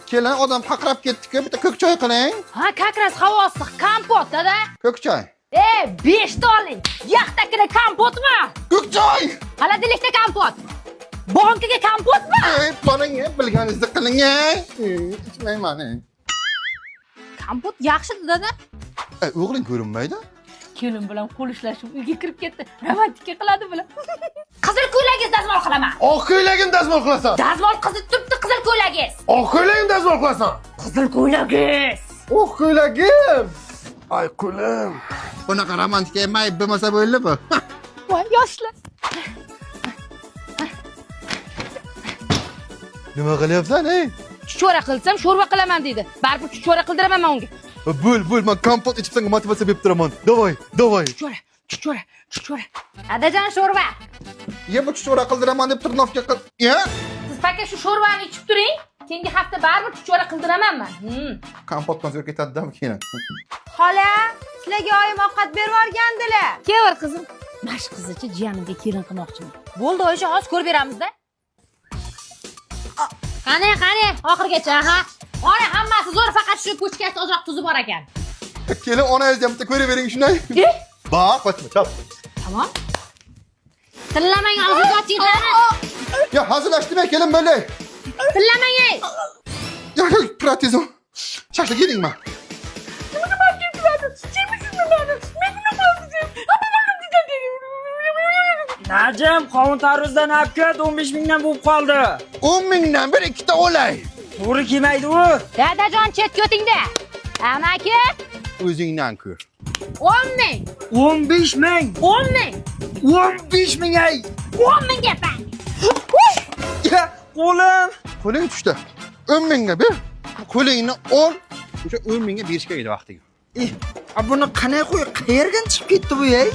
Kelin odam faqrab ketdi-ku, bitta ko'k choy qiling. Ha, kakras havo issiq, kompot, dada. Ko'k choy. 5 ta oling. Yaxtakida kompotmi? Ko'k choy. Xolodilnikda kompot. Bankaga kompotmi? Boring, bilganingizni qiling. Ichmayman. Kompot yaxshi, dada. O'g'ling ko'rinmaydi. Kelin bilan qo'l ishlashib uyga kirib ketdi. Romantika qiladi bilan. Qizil ko'ylagingiz dazmol qilaman. Oq ko'ylagim dazmol qilasan. Dazmol qizib turibdi, qizil ko'ylagingiz. Oq ko'ylagim dazmol qilasan. Qizil ko'ylagingiz. Oq ko'ylagim. Ay qo'lim. Bunaqa romantika mayib bo'lmasa bo'ldi bu. Voy yoshlar. Nima qilyapsan, ey? Chuchvara qilsam sho'rva qilaman deydi. Baribir chuchvara qildiraman men unga. Bo'l, men kompot ichib senga motivatsiya berib turaman. Davay. Chuchvara. Adajon sho'rva. Bu chuchvara qildiraman deb Turnovga qil. Siz paka shu sho'rvani ichib turing. Keyingi hafta baribir chuchvara qildiraman men. Kompotdan so'rab ketadi-da keyin. Xola, sizlarga oyim ovqat berib yuborgandilar. Kevar qizim. Mash qizicha jiyanimga kelin qilmoqchiman. Bo'ldi, o'sha hozir ko'rib beramizda. Qani, oxirgacha, ha. Ona hammasi zo'r, faqat shu ko'chkasi ozroq tuzi bor ekan. Kelin onangizni ham bitta ko'rib bering shunday. Baq, qochma, chop. Tamam. Tillamang, og'zingizni oching, qani. Ya hazırlaştım kelin böyle. Tillamang, ey. Ya pratizm. Şaşlık yedin mi? Najim, qovun tarvuzdan olib ket, 15 mingdan bo'lib qoldi. 10 mingdan bir ikkita olay. To'g'ri kelmaydi u. Dadajon chetga o'tingda. Amaki, O'zingdan ko'r. 10 ming. 15 ming. 10 ming. 15 ming ay. 10 ming gapang. Ya, qo'lim. Qo'ling tushdi. 10 mingga ber. Qo'lingni ol. O'sha 10 mingga berishga edi vaqtiga. Buni qanday qo'y? Qayerdan chiqib ketdi bu ey?